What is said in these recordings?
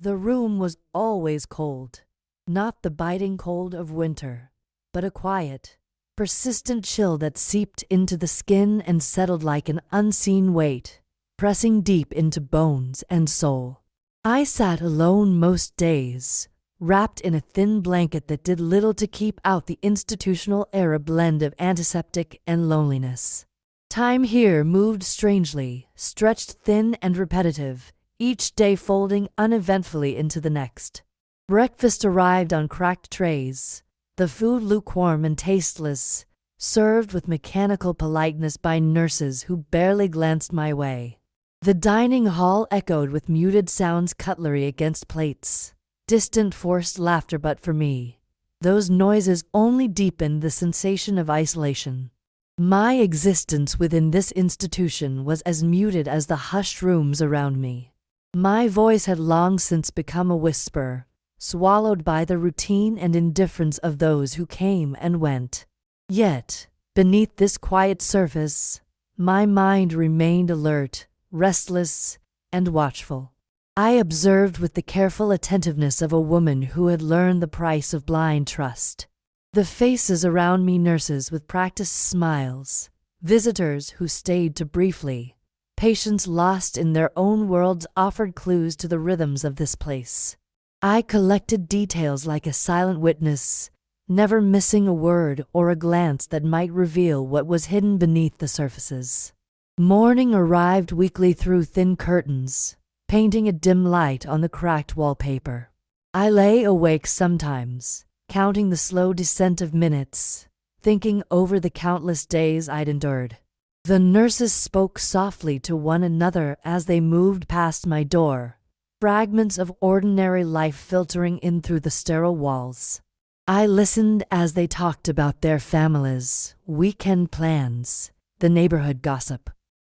The room was always cold, not the biting cold of winter, but a quiet, persistent chill that seeped into the skin and settled like an unseen weight, pressing deep into bones and soul. I sat alone most days, wrapped in a thin blanket that did little to keep out the institutional era blend of antiseptic and loneliness. Time here moved strangely, stretched thin and repetitive, each day folding uneventfully into the next. Breakfast arrived on cracked trays, the food lukewarm and tasteless, served with mechanical politeness by nurses who barely glanced my way. The dining hall echoed with muted sounds, cutlery against plates, distant forced laughter, but for me, those noises only deepened the sensation of isolation. My existence within this institution was as muted as the hushed rooms around me. My voice had long since become a whisper, swallowed by the routine and indifference of those who came and went. Yet, beneath this quiet surface, my mind remained alert, restless, and watchful. I observed with the careful attentiveness of a woman who had learned the price of blind trust. The faces around me, nurses with practiced smiles, visitors who stayed too briefly, patients lost in their own worlds, offered clues to the rhythms of this place. I collected details like a silent witness, never missing a word or a glance that might reveal what was hidden beneath the surfaces. Morning arrived weakly through thin curtains, painting a dim light on the cracked wallpaper. I lay awake sometimes, counting the slow descent of minutes, thinking over the countless days I'd endured. The nurses spoke softly to one another as they moved past my door, fragments of ordinary life filtering in through the sterile walls. I listened as they talked about their families, weekend plans, the neighborhood gossip.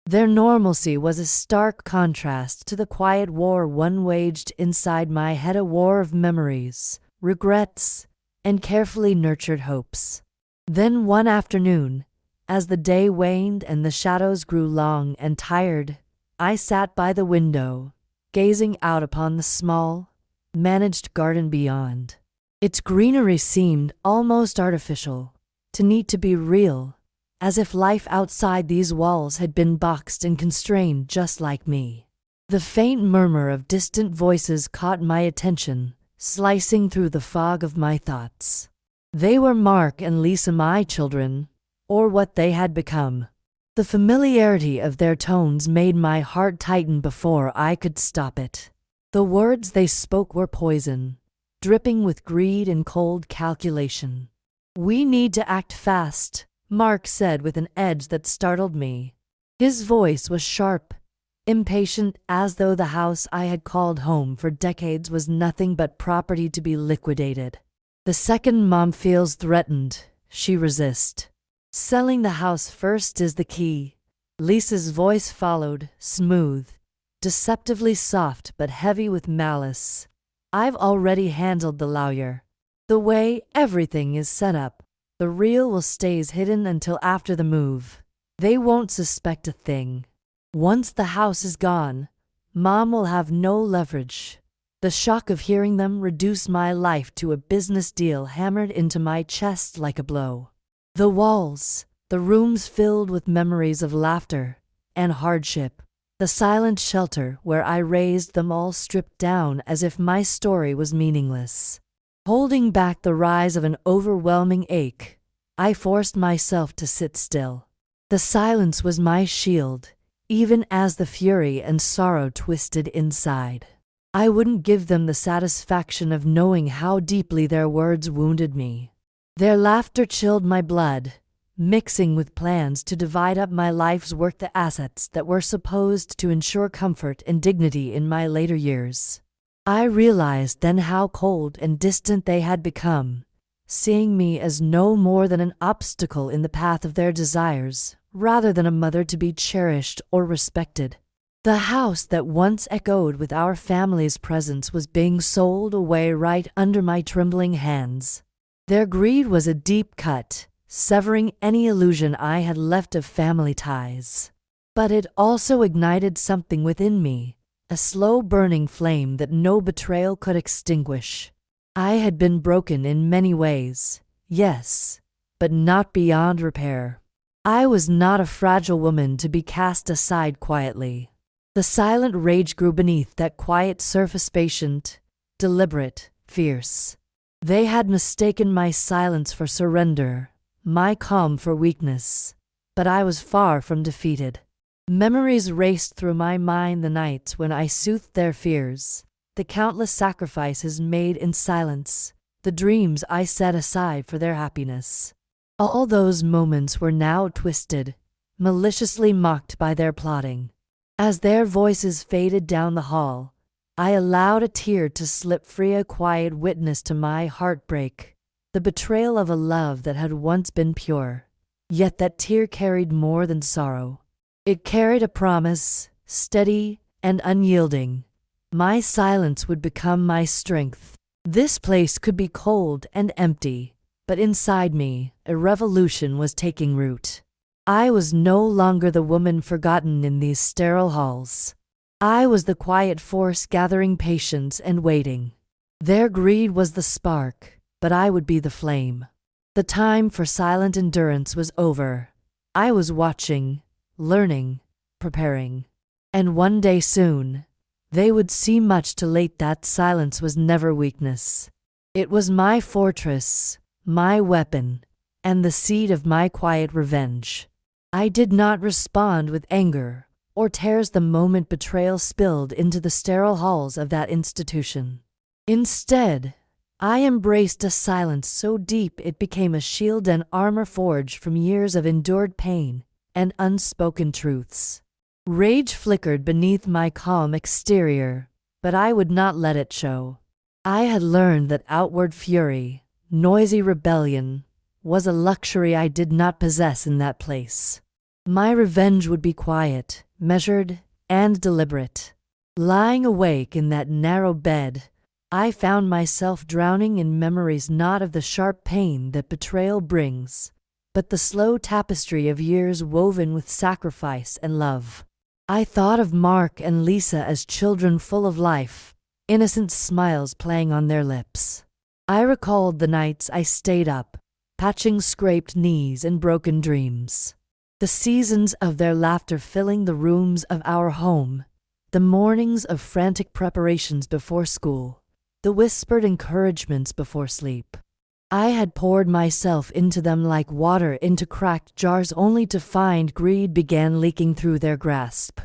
Their normalcy was a stark contrast to the quiet war one waged inside my head, a war of memories, regrets, and carefully nurtured hopes. Then one afternoon, as the day waned and the shadows grew long and tired, I sat by the window, gazing out upon the small, managed garden beyond. Its greenery seemed almost artificial, too neat to be real, as if life outside these walls had been boxed and constrained just like me. The faint murmur of distant voices caught my attention, slicing through the fog of my thoughts. They were Mark and Lisa, my children, or what they had become. The familiarity of their tones made my heart tighten before I could stop it. The words they spoke were poison, dripping with greed and cold calculation. "We need to act fast," Mark said with an edge that startled me. His voice was sharp, impatient, as though the house I had called home for decades was nothing but property to be liquidated. "The second Mom feels threatened, she resists. Selling the house first is the key." Lisa's voice followed, smooth, deceptively soft but heavy with malice. "I've already handled the lawyer. The way everything is set up, the real will stays hidden until after the move. They won't suspect a thing. Once the house is gone, Mom will have no leverage." The shock of hearing them reduce my life to a business deal hammered into my chest like a blow. The walls, the rooms filled with memories of laughter and hardship, the silent shelter where I raised them, all stripped down as if my story was meaningless. Holding back the rise of an overwhelming ache, I forced myself to sit still. The silence was my shield, even as the fury and sorrow twisted inside. I wouldn't give them the satisfaction of knowing how deeply their words wounded me. Their laughter chilled my blood, mixing with plans to divide up my life's work, the assets that were supposed to ensure comfort and dignity in my later years. I realized then how cold and distant they had become, seeing me as no more than an obstacle in the path of their desires, rather than a mother to be cherished or respected. The house that once echoed with our family's presence was being sold away right under my trembling hands. Their greed was a deep cut, severing any illusion I had left of family ties. But it also ignited something within me, a slow burning flame that no betrayal could extinguish. I had been broken in many ways, yes, but not beyond repair. I was not a fragile woman to be cast aside quietly. The silent rage grew beneath that quiet surface, patient, deliberate, fierce. They had mistaken my silence for surrender, my calm for weakness, but I was far from defeated. Memories raced through my mind, the nights when I soothed their fears, the countless sacrifices made in silence, the dreams I set aside for their happiness. All those moments were now twisted, maliciously mocked by their plotting. As their voices faded down the hall, I allowed a tear to slip free, a quiet witness to my heartbreak, the betrayal of a love that had once been pure. Yet that tear carried more than sorrow. It carried a promise, steady and unyielding. My silence would become my strength. This place could be cold and empty, but inside me, a revolution was taking root. I was no longer the woman forgotten in these sterile halls. I was the quiet force gathering patience and waiting. Their greed was the spark, but I would be the flame. The time for silent endurance was over. I was watching, learning, preparing. And one day soon, they would see, much too late, that silence was never weakness. It was my fortress, my weapon, and the seed of my quiet revenge. I did not respond with anger or tears the moment betrayal spilled into the sterile halls of that institution. Instead, I embraced a silence so deep it became a shield and armor forged from years of endured pain and unspoken truths. Rage flickered beneath my calm exterior, but I would not let it show. I had learned that outward fury, noisy rebellion, was a luxury I did not possess in that place. My revenge would be quiet, measured, and deliberate. Lying awake in that narrow bed, I found myself drowning in memories not of the sharp pain that betrayal brings, but the slow tapestry of years woven with sacrifice and love. I thought of Mark and Lisa as children full of life, innocent smiles playing on their lips. I recalled the nights I stayed up, patching scraped knees and broken dreams. The seasons of their laughter filling the rooms of our home, the mornings of frantic preparations before school, the whispered encouragements before sleep. I had poured myself into them like water into cracked jars, only to find greed began leaking through their grasp.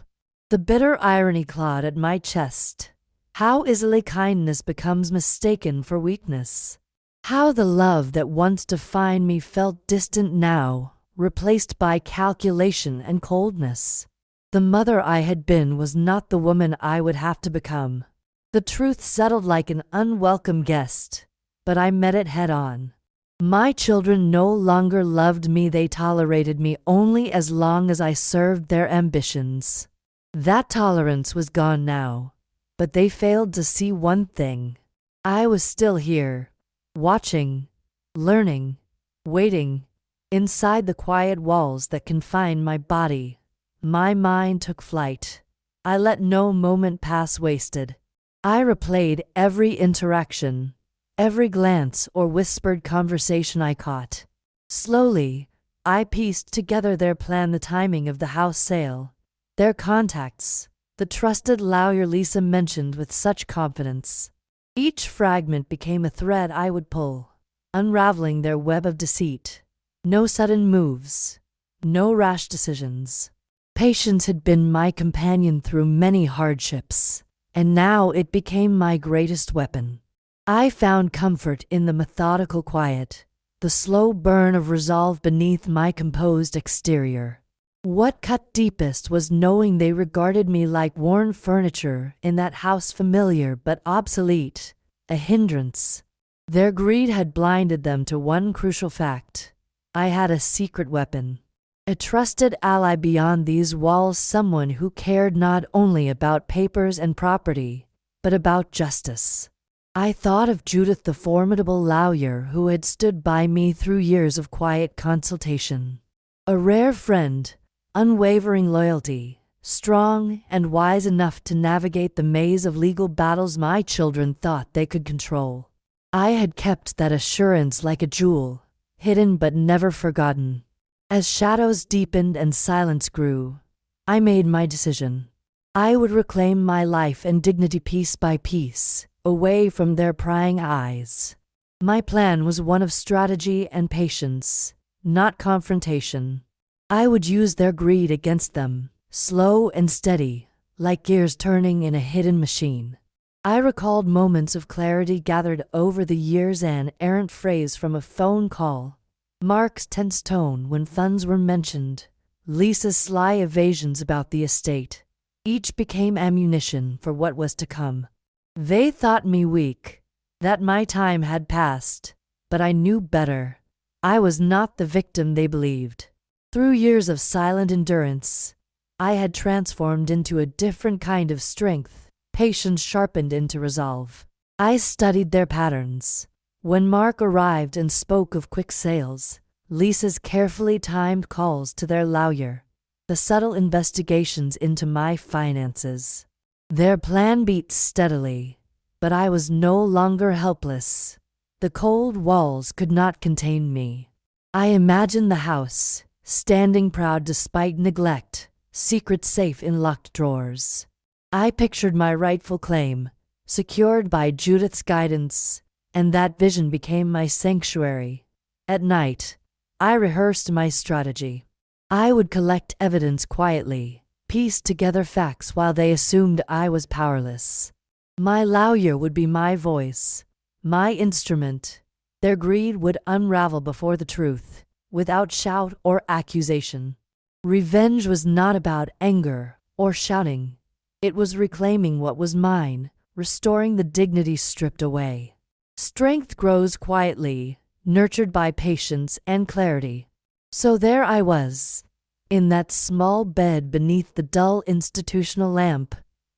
The bitter irony clawed at my chest. How easily kindness becomes mistaken for weakness. How the love that once defined me felt distant now, replaced by calculation and coldness. The mother I had been was not the woman I would have to become. The truth settled like an unwelcome guest, but I met it head on. My children no longer loved me, they tolerated me only as long as I served their ambitions. That tolerance was gone now, but they failed to see one thing. I was still here, watching, learning, waiting. Inside the quiet walls that confined my body, my mind took flight. I let no moment pass wasted. I replayed every interaction, every glance or whispered conversation I caught. Slowly, I pieced together their plan, the timing of the house sale, their contacts, the trusted lawyer Lisa mentioned with such confidence. Each fragment became a thread I would pull, unraveling their web of deceit. No sudden moves, no rash decisions. Patience had been my companion through many hardships, and now it became my greatest weapon. I found comfort in the methodical quiet, the slow burn of resolve beneath my composed exterior. What cut deepest was knowing they regarded me like worn furniture in that house, familiar but obsolete, a hindrance. Their greed had blinded them to one crucial fact. I had a secret weapon, a trusted ally beyond these walls, someone who cared not only about papers and property, but about justice. I thought of Judith, the formidable lawyer who had stood by me through years of quiet consultation. A rare friend, unwavering loyalty, strong and wise enough to navigate the maze of legal battles my children thought they could control. I had kept that assurance like a jewel, hidden but never forgotten. As shadows deepened and silence grew, I made my decision. I would reclaim my life and dignity piece by piece, away from their prying eyes. My plan was one of strategy and patience, not confrontation. I would use their greed against them, slow and steady, like gears turning in a hidden machine. I recalled moments of clarity gathered over the years, an errant phrase from a phone call, Mark's tense tone when funds were mentioned, Lisa's sly evasions about the estate. Each became ammunition for what was to come. They thought me weak, that my time had passed, but I knew better. I was not the victim they believed. Through years of silent endurance, I had transformed into a different kind of strength, patience sharpened into resolve. I studied their patterns. When Mark arrived and spoke of quick sales, Lisa's carefully timed calls to their lawyer, the subtle investigations into my finances. Their plan beat steadily, but I was no longer helpless. The cold walls could not contain me. I imagined the house, standing proud despite neglect, secret safe in locked drawers. I pictured my rightful claim, secured by Judith's guidance, and that vision became my sanctuary. At night, I rehearsed my strategy. I would collect evidence quietly, piece together facts while they assumed I was powerless. My lawyer would be my voice, my instrument. Their greed would unravel before the truth, without shout or accusation. Revenge was not about anger or shouting. It was reclaiming what was mine, restoring the dignity stripped away. Strength grows quietly, nurtured by patience and clarity. So there I was, in that small bed beneath the dull institutional lamp,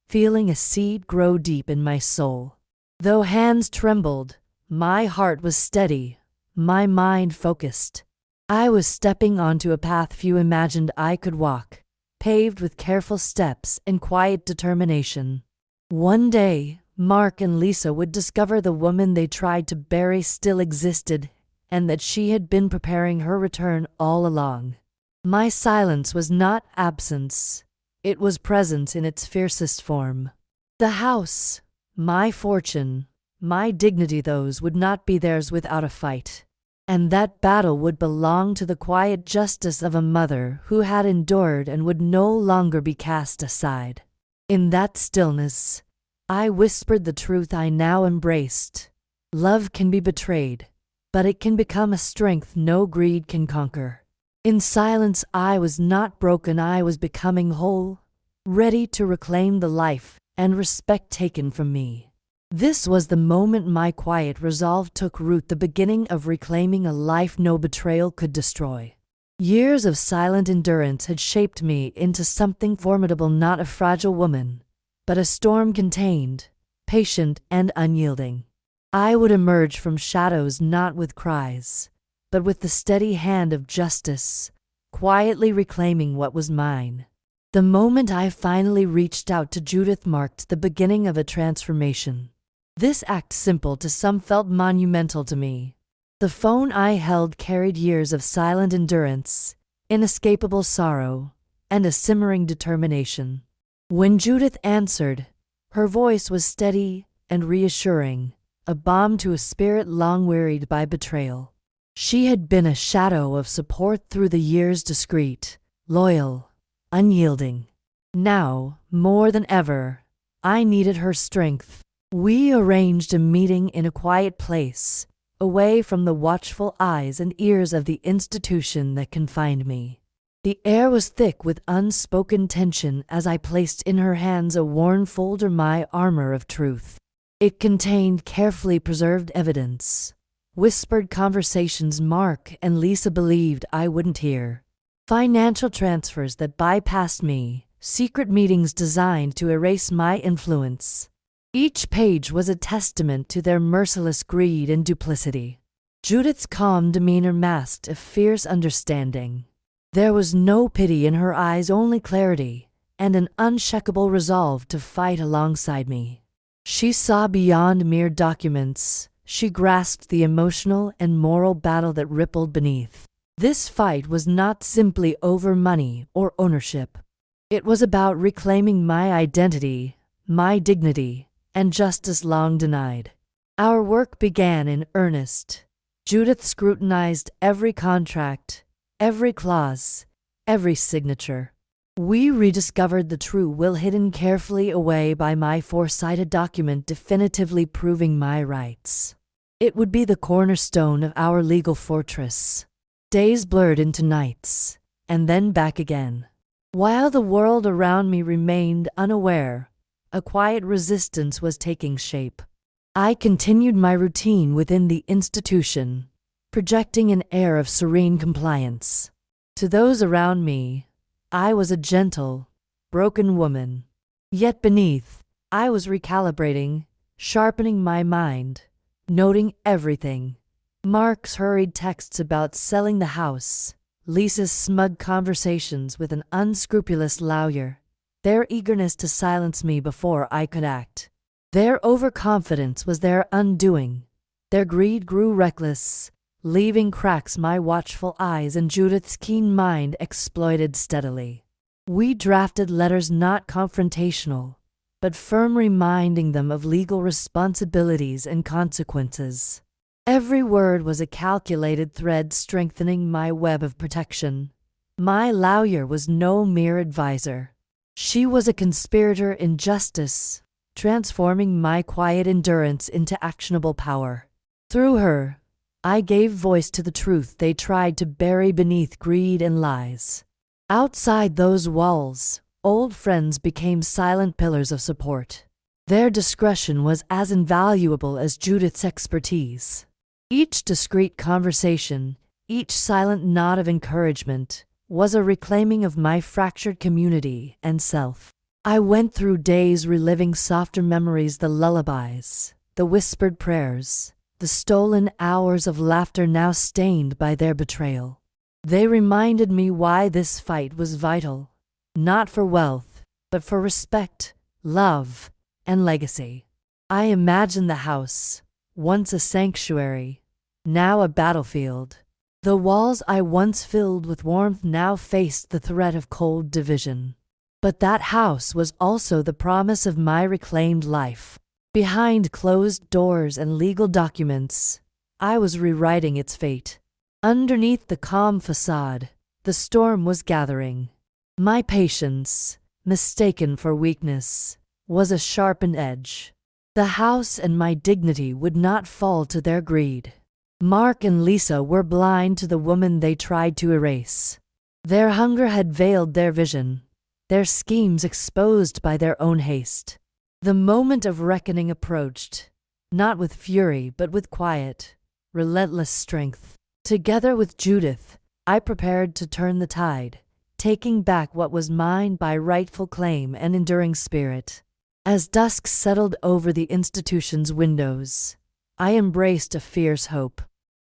feeling a seed grow deep in my soul. Though hands trembled, my heart was steady, my mind focused. I was stepping onto a path few imagined I could walk, paved with careful steps and quiet determination. One day, Mark and Lisa would discover the woman they tried to bury still existed, and that she had been preparing her return all along. My silence was not absence. It was presence in its fiercest form. The house, my fortune, my dignity, those would not be theirs without a fight. And that battle would belong to the quiet justice of a mother who had endured and would no longer be cast aside. In that stillness, I whispered the truth I now embraced. Love can be betrayed, but it can become a strength no greed can conquer. In silence, I was not broken, I was becoming whole, ready to reclaim the life and respect taken from me. This was the moment my quiet resolve took root, the beginning of reclaiming a life no betrayal could destroy. Years of silent endurance had shaped me into something formidable, not a fragile woman, but a storm contained, patient and unyielding. I would emerge from shadows not with cries, but with the steady hand of justice, quietly reclaiming what was mine. The moment I finally reached out to Judith marked the beginning of a transformation. This act, simple to some, felt monumental to me. The phone I held carried years of silent endurance, inescapable sorrow, and a simmering determination. When Judith answered, her voice was steady and reassuring, a balm to a spirit long wearied by betrayal. She had been a shadow of support through the years, discreet, loyal, unyielding. Now, more than ever, I needed her strength. We arranged a meeting in a quiet place, away from the watchful eyes and ears of the institution that confined me. The air was thick with unspoken tension as I placed in her hands a worn folder, my armor of truth. It contained carefully preserved evidence, whispered conversations Mark and Lisa believed I wouldn't hear, financial transfers that bypassed me, secret meetings designed to erase my influence. Each page was a testament to their merciless greed and duplicity. Judith's calm demeanor masked a fierce understanding. There was no pity in her eyes, only clarity, and an unshakable resolve to fight alongside me. She saw beyond mere documents. She grasped the emotional and moral battle that rippled beneath. This fight was not simply over money or ownership. It was about reclaiming my identity, my dignity, and justice long denied. Our work began in earnest. Judith scrutinized every contract, every clause, every signature. We rediscovered the true will hidden carefully away by my four-sided document definitively proving my rights. It would be the cornerstone of our legal fortress. Days blurred into nights, and then back again. While the world around me remained unaware, a quiet resistance was taking shape. I continued my routine within the institution, projecting an air of serene compliance. To those around me, I was a gentle, broken woman. Yet beneath, I was recalibrating, sharpening my mind, noting everything. Mark's hurried texts about selling the house, Lisa's smug conversations with an unscrupulous lawyer, their eagerness to silence me before I could act. Their overconfidence was their undoing. Their greed grew reckless, leaving cracks my watchful eyes and Judith's keen mind exploited steadily. We drafted letters not confrontational, but firm, reminding them of legal responsibilities and consequences. Every word was a calculated thread strengthening my web of protection. My lawyer was no mere advisor. She was a conspirator in justice, transforming my quiet endurance into actionable power. Through her, I gave voice to the truth they tried to bury beneath greed and lies. Outside those walls, old friends became silent pillars of support. Their discretion was as invaluable as Judith's expertise. Each discreet conversation, each silent nod of encouragement, was a reclaiming of my fractured community and self. I went through days reliving softer memories, the lullabies, the whispered prayers, the stolen hours of laughter now stained by their betrayal. They reminded me why this fight was vital, not for wealth, but for respect, love, and legacy. I imagined the house, once a sanctuary, now a battlefield. The walls I once filled with warmth now faced the threat of cold division. But that house was also the promise of my reclaimed life. Behind closed doors and legal documents, I was rewriting its fate. Underneath the calm facade, the storm was gathering. My patience, mistaken for weakness, was a sharpened edge. The house and my dignity would not fall to their greed. Mark and Lisa were blind to the woman they tried to erase. Their hunger had veiled their vision, their schemes exposed by their own haste. The moment of reckoning approached, not with fury but with quiet, relentless strength. Together with Judith, I prepared to turn the tide, taking back what was mine by rightful claim and enduring spirit. As dusk settled over the institution's windows, I embraced a fierce hope.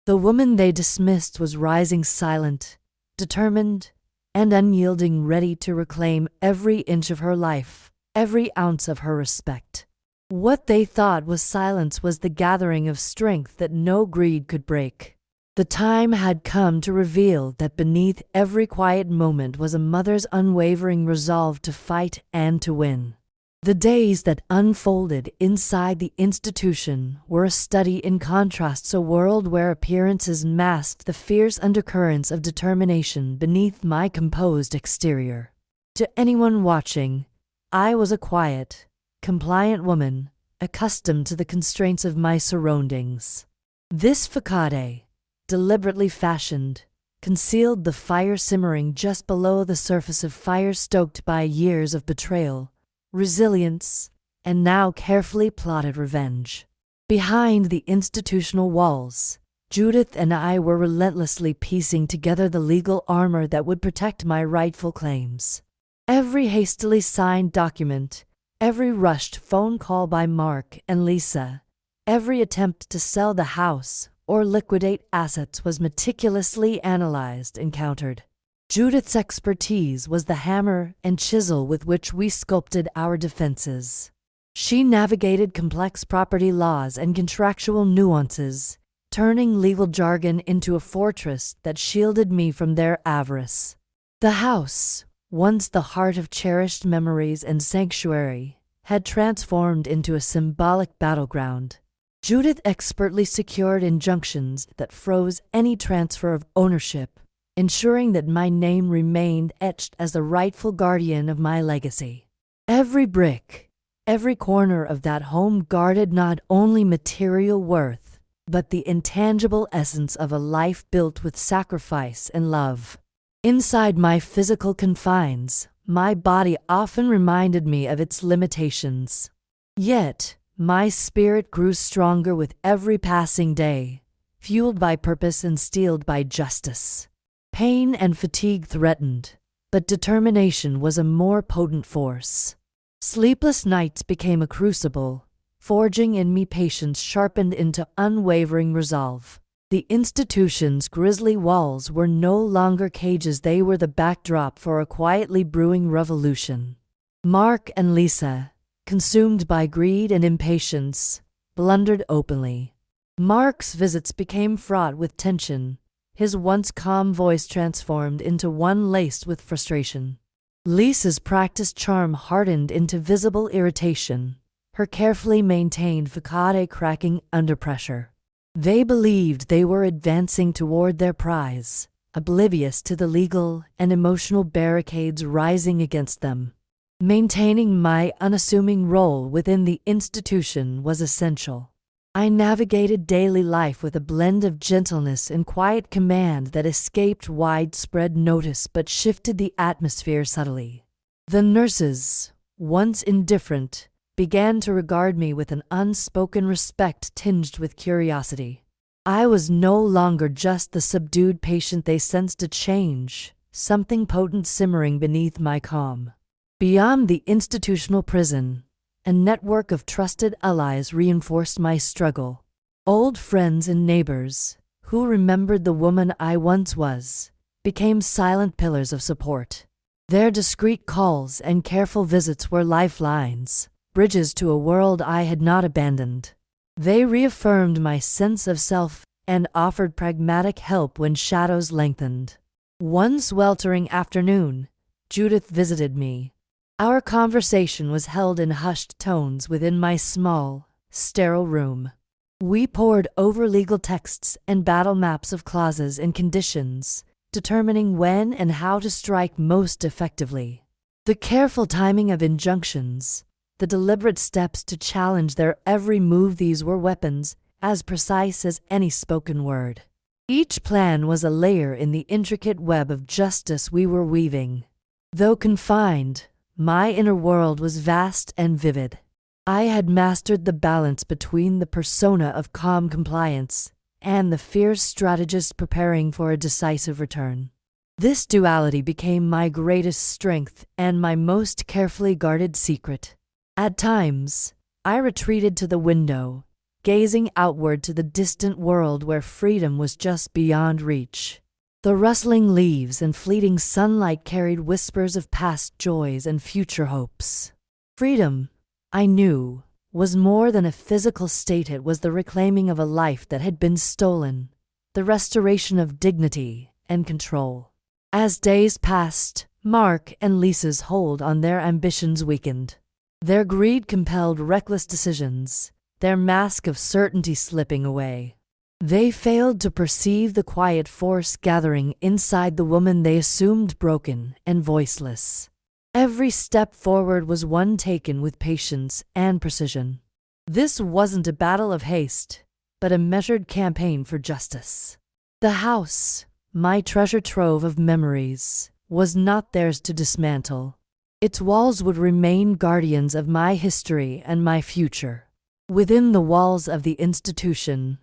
The woman they dismissed was rising silent, determined, and unyielding, ready to reclaim every inch of her life, every ounce of her respect. What they thought was silence was the gathering of strength that no greed could break. The time had come to reveal that beneath every quiet moment was a mother's unwavering resolve to fight and to win. The days that unfolded inside the institution were a study in contrasts, a world where appearances masked the fierce undercurrents of determination beneath my composed exterior. To anyone watching, I was a quiet, compliant woman, accustomed to the constraints of my surroundings. This facade, deliberately fashioned, concealed the fire simmering just below the surface of fire stoked by years of betrayal, resilience, and now carefully plotted revenge. Behind the institutional walls, Judith and I were relentlessly piecing together the legal armor that would protect my rightful claims. Every hastily signed document, every rushed phone call by Mark and Lisa, every attempt to sell the house or liquidate assets was meticulously analyzed and countered. Judith's expertise was the hammer and chisel with which we sculpted our defenses. She navigated complex property laws and contractual nuances, turning legal jargon into a fortress that shielded me from their avarice. The house, once the heart of cherished memories and sanctuary, had transformed into a symbolic battleground. Judith expertly secured injunctions that froze any transfer of ownership, ensuring that my name remained etched as the rightful guardian of my legacy. Every brick, every corner of that home guarded not only material worth, but the intangible essence of a life built with sacrifice and love. Inside my physical confines, my body often reminded me of its limitations. Yet, my spirit grew stronger with every passing day, fueled by purpose and steeled by justice. Pain and fatigue threatened, but determination was a more potent force. Sleepless nights became a crucible, forging in me patience sharpened into unwavering resolve. The institution's grisly walls were no longer cages, they were the backdrop for a quietly brewing revolution. Mark and Lisa, consumed by greed and impatience, blundered openly. Mark's visits became fraught with tension, his once calm voice transformed into one laced with frustration. Lisa's practiced charm hardened into visible irritation, her carefully maintained facade cracking under pressure. They believed they were advancing toward their prize, oblivious to the legal and emotional barricades rising against them. Maintaining my unassuming role within the institution was essential. I navigated daily life with a blend of gentleness and quiet command that escaped widespread notice but shifted the atmosphere subtly. The nurses, once indifferent, began to regard me with an unspoken respect tinged with curiosity. I was no longer just the subdued patient they sensed a change, something potent simmering beneath my calm. Beyond the institutional prison, a network of trusted allies reinforced my struggle. Old friends and neighbors, who remembered the woman I once was, became silent pillars of support. Their discreet calls and careful visits were lifelines, bridges to a world I had not abandoned. They reaffirmed my sense of self and offered pragmatic help when shadows lengthened. One sweltering afternoon, Judith visited me. Our conversation was held in hushed tones within my small, sterile room. We pored over legal texts and battle maps of clauses and conditions, determining when and how to strike most effectively. The careful timing of injunctions, the deliberate steps to challenge their every move, these were weapons as precise as any spoken word. Each plan was a layer in the intricate web of justice we were weaving. Though confined, my inner world was vast and vivid. I had mastered the balance between the persona of calm compliance and the fierce strategist preparing for a decisive return. This duality became my greatest strength and my most carefully guarded secret. At times, I retreated to the window, gazing outward to the distant world where freedom was just beyond reach. The rustling leaves and fleeting sunlight carried whispers of past joys and future hopes. Freedom, I knew, was more than a physical state. It was the reclaiming of a life that had been stolen, the restoration of dignity and control. As days passed, Mark and Lisa's hold on their ambitions weakened. Their greed compelled reckless decisions, their mask of certainty slipping away. They failed to perceive the quiet force gathering inside the woman they assumed broken and voiceless. Every step forward was one taken with patience and precision. This wasn't a battle of haste, but a measured campaign for justice. The house, my treasure trove of memories, was not theirs to dismantle. Its walls would remain guardians of my history and my future. Within the walls of the institution,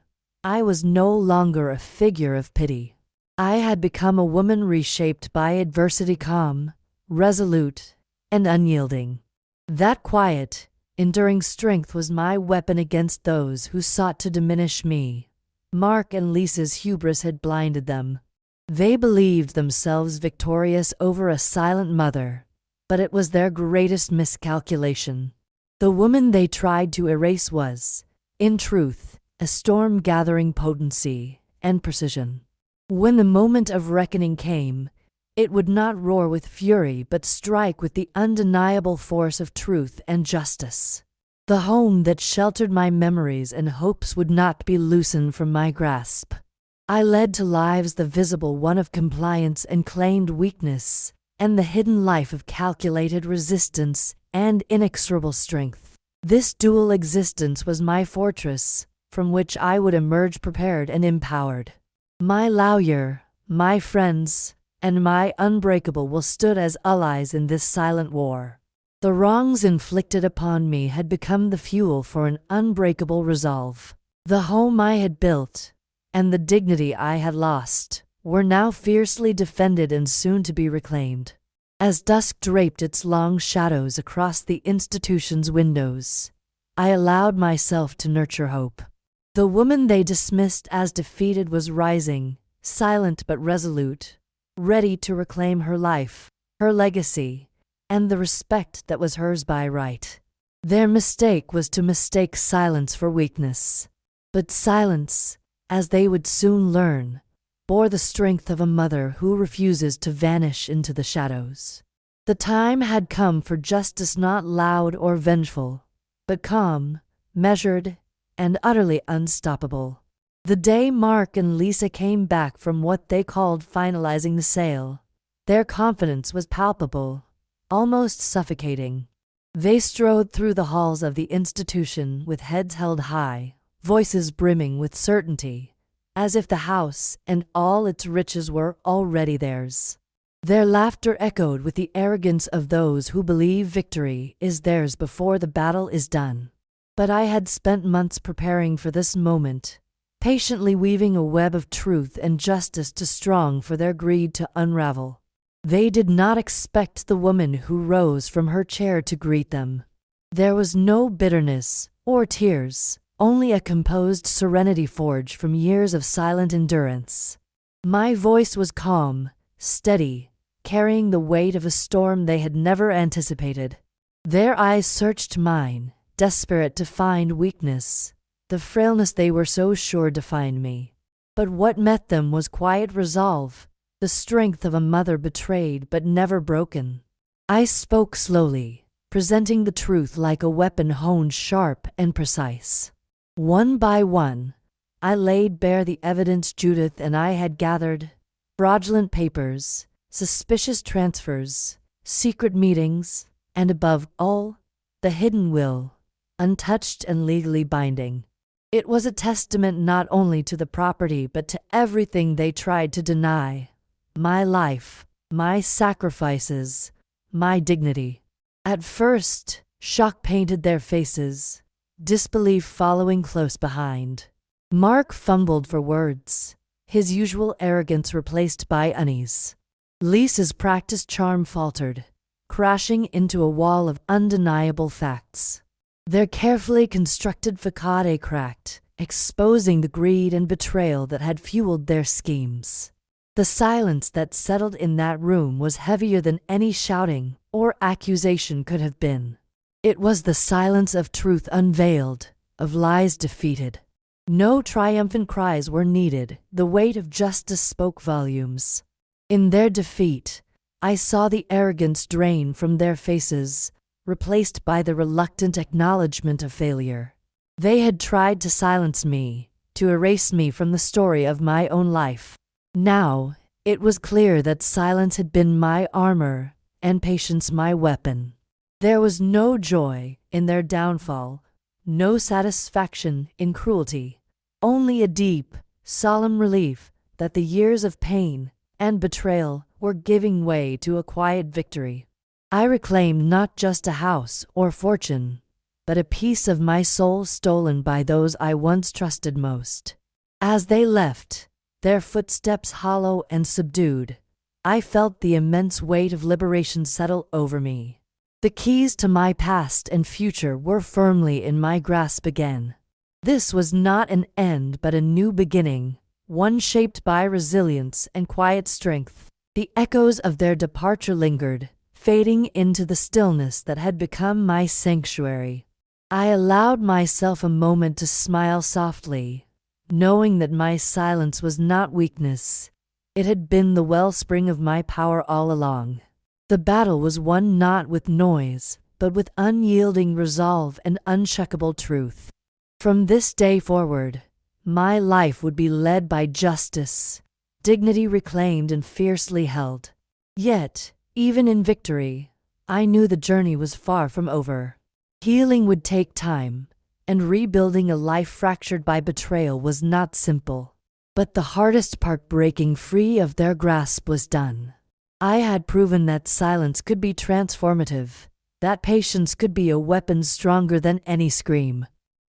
I was no longer a figure of pity. I had become a woman reshaped by adversity, calm, resolute, and unyielding. That quiet, enduring strength was my weapon against those who sought to diminish me. Mark and Lisa's hubris had blinded them. They believed themselves victorious over a silent mother, but it was their greatest miscalculation. The woman they tried to erase was, in truth, a storm gathering potency and precision. When the moment of reckoning came, it would not roar with fury but strike with the undeniable force of truth and justice. The home that sheltered my memories and hopes would not be loosened from my grasp. I led to lives the visible one of compliance and claimed weakness, and the hidden life of calculated resistance and inexorable strength. This dual existence was my fortress, from which I would emerge prepared and empowered. My lawyer, my friends, and my unbreakable will stood as allies in this silent war. The wrongs inflicted upon me had become the fuel for an unbreakable resolve. The home I had built, and the dignity I had lost, were now fiercely defended and soon to be reclaimed. As dusk draped its long shadows across the institution's windows, I allowed myself to nurture hope. The woman they dismissed as defeated was rising, silent but resolute, ready to reclaim her life, her legacy, and the respect that was hers by right. Their mistake was to mistake silence for weakness. But silence, as they would soon learn, bore the strength of a mother who refuses to vanish into the shadows. The time had come for justice, not loud or vengeful, but calm, measured, and utterly unstoppable. The day Mark and Lisa came back from what they called finalizing the sale, their confidence was palpable, almost suffocating. They strode through the halls of the institution with heads held high, voices brimming with certainty, as if the house and all its riches were already theirs. Their laughter echoed with the arrogance of those who believe victory is theirs before the battle is done. But I had spent months preparing for this moment, patiently weaving a web of truth and justice too strong for their greed to unravel. They did not expect the woman who rose from her chair to greet them. There was no bitterness or tears, only a composed serenity forged from years of silent endurance. My voice was calm, steady, carrying the weight of a storm they had never anticipated. Their eyes searched mine, desperate to find weakness, the frailness they were so sure defined me. But what met them was quiet resolve, the strength of a mother betrayed but never broken. I spoke slowly, presenting the truth like a weapon honed sharp and precise. One by one, I laid bare the evidence Judith and I had gathered: fraudulent papers, suspicious transfers, secret meetings, and above all, the hidden will, untouched and legally binding. It was a testament not only to the property but to everything they tried to deny: my life, my sacrifices, my dignity. At first, shock painted their faces, disbelief following close behind. Mark fumbled for words, his usual arrogance replaced by unease. Lisa's practiced charm faltered, crashing into a wall of undeniable facts. Their carefully constructed facade cracked, exposing the greed and betrayal that had fueled their schemes. The silence that settled in that room was heavier than any shouting or accusation could have been. It was the silence of truth unveiled, of lies defeated. No triumphant cries were needed, the weight of justice spoke volumes. In their defeat, I saw the arrogance drain from their faces, replaced by the reluctant acknowledgement of failure. They had tried to silence me, to erase me from the story of my own life. Now, it was clear that silence had been my armor, and patience my weapon. There was no joy in their downfall, no satisfaction in cruelty, only a deep, solemn relief that the years of pain and betrayal were giving way to a quiet victory. I reclaimed not just a house or fortune, but a piece of my soul stolen by those I once trusted most. As they left, their footsteps hollow and subdued, I felt the immense weight of liberation settle over me. The keys to my past and future were firmly in my grasp again. This was not an end but a new beginning, one shaped by resilience and quiet strength. The echoes of their departure lingered, fading into the stillness that had become my sanctuary. I allowed myself a moment to smile softly, knowing that my silence was not weakness. It had been the wellspring of my power all along. The battle was won not with noise, but with unyielding resolve and unshakable truth. From this day forward, my life would be led by justice, dignity reclaimed and fiercely held. Yet, even in victory, I knew the journey was far from over. Healing would take time, and rebuilding a life fractured by betrayal was not simple. But the hardest part, breaking free of their grasp, was done. I had proven that silence could be transformative, that patience could be a weapon stronger than any scream.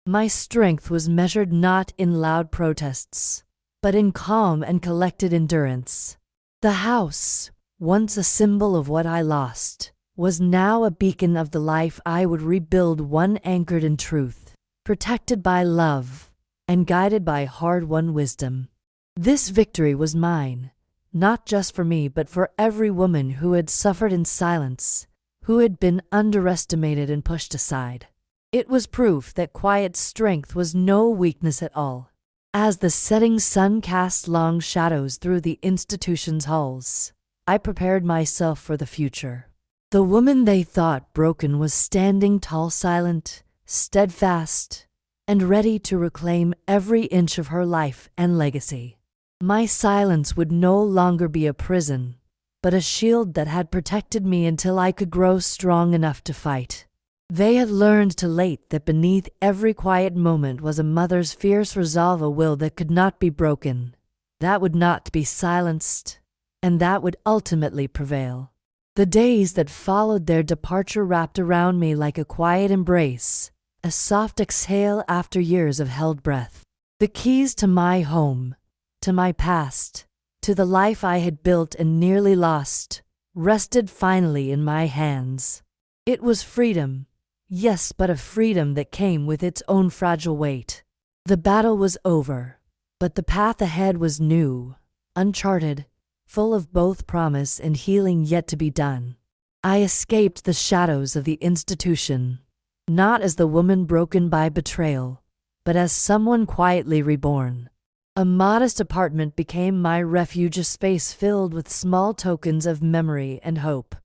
My strength was measured not in loud protests, but in calm and collected endurance. The house, once a symbol of what I lost, was now a beacon of the life I would rebuild, one anchored in truth, protected by love, and guided by hard-won wisdom. This victory was mine, not just for me but for every woman who had suffered in silence, who had been underestimated and pushed aside. It was proof that quiet strength was no weakness at all. As the setting sun cast long shadows through the institution's halls, I prepared myself for the future. The woman they thought broken was standing tall, silent, steadfast, and ready to reclaim every inch of her life and legacy. My silence would no longer be a prison, but a shield that had protected me until I could grow strong enough to fight. They had learned too late that beneath every quiet moment was a mother's fierce resolve, a will that could not be broken, that would not be silenced, and that would ultimately prevail. The days that followed their departure wrapped around me like a quiet embrace, a soft exhale after years of held breath. The keys to my home, to my past, to the life I had built and nearly lost, rested finally in my hands. It was freedom, yes, but a freedom that came with its own fragile weight. The battle was over, but the path ahead was new, uncharted, full of both promise and healing yet to be done. I escaped the shadows of the institution, not as the woman broken by betrayal, but as someone quietly reborn. A modest apartment became my refuge, a space filled with small tokens of memory and hope.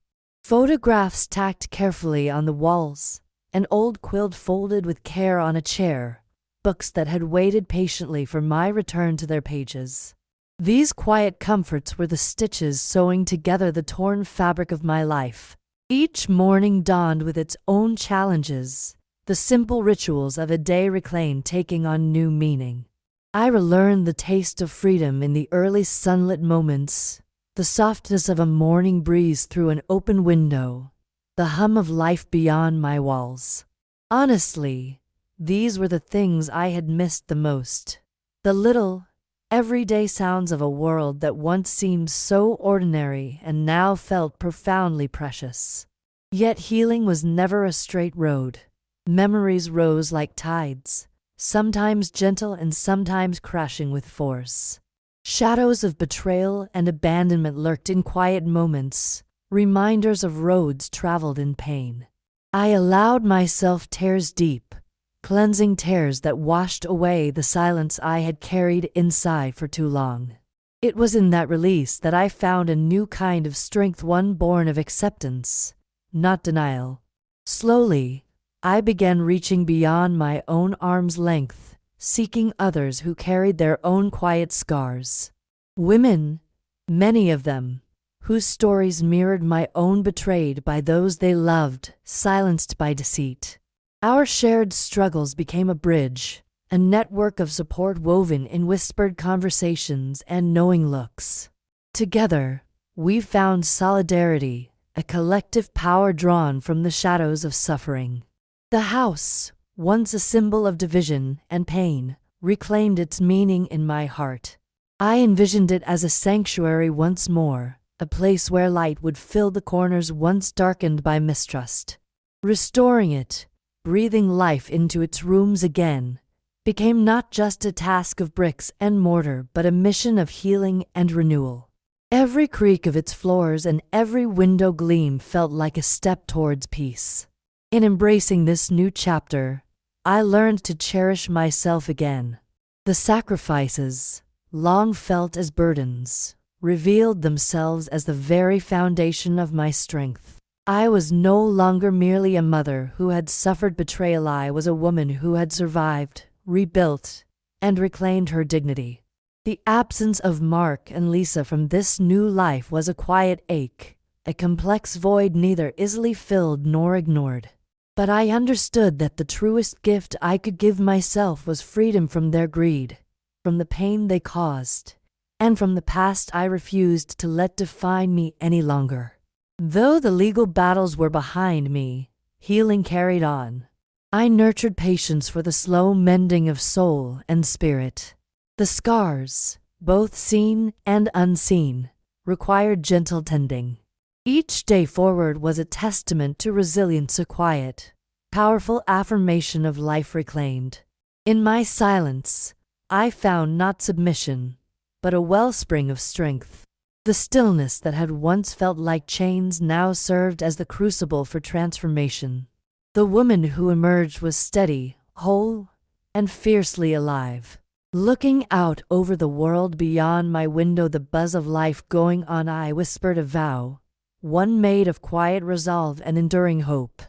Photographs tacked carefully on the walls, an old quilt folded with care on a chair, books that had waited patiently for my return to their pages. These quiet comforts were the stitches sewing together the torn fabric of my life. Each morning dawned with its own challenges, the simple rituals of a day reclaimed taking on new meaning. I relearned the taste of freedom in the early sunlit moments, the softness of a morning breeze through an open window, the hum of life beyond my walls. Honestly, these were the things I had missed the most. The little, everyday sounds of a world that once seemed so ordinary and now felt profoundly precious. Yet healing was never a straight road. Memories rose like tides, sometimes gentle and sometimes crashing with force. Shadows of betrayal and abandonment lurked in quiet moments, reminders of roads traveled in pain. I allowed myself tears deep, cleansing tears that washed away the silence I had carried inside for too long. It was in that release that I found a new kind of strength, one born of acceptance, not denial. Slowly, I began reaching beyond my own arm's length, seeking others who carried their own quiet scars. Women, many of them, whose stories mirrored my own, betrayed by those they loved, silenced by deceit. Our shared struggles became a bridge, a network of support woven in whispered conversations and knowing looks. Together, we found solidarity, a collective power drawn from the shadows of suffering. The house, once a symbol of division and pain, reclaimed its meaning in my heart. I envisioned it as a sanctuary once more, a place where light would fill the corners once darkened by mistrust. Restoring it, breathing life into its rooms again, became not just a task of bricks and mortar, but a mission of healing and renewal. Every creak of its floors and every window gleam felt like a step towards peace. In embracing this new chapter, I learned to cherish myself again. The sacrifices, long felt as burdens, revealed themselves as the very foundation of my strength. I was no longer merely a mother who had suffered betrayal. I was a woman who had survived, rebuilt, and reclaimed her dignity. The absence of Mark and Lisa from this new life was a quiet ache, a complex void neither easily filled nor ignored. But I understood that the truest gift I could give myself was freedom from their greed, from the pain they caused, and from the past I refused to let define me any longer. Though the legal battles were behind me, healing carried on. I nurtured patience for the slow mending of soul and spirit. The scars, both seen and unseen, required gentle tending. Each day forward was a testament to resilience, a quiet, powerful affirmation of life reclaimed. In my silence, I found not submission, but a wellspring of strength. The stillness that had once felt like chains now served as the crucible for transformation. The woman who emerged was steady, whole, and fiercely alive. Looking out over the world beyond my window, the buzz of life going on, I whispered a vow, one made of quiet resolve and enduring hope.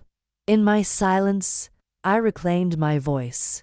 In my silence, I reclaimed my voice.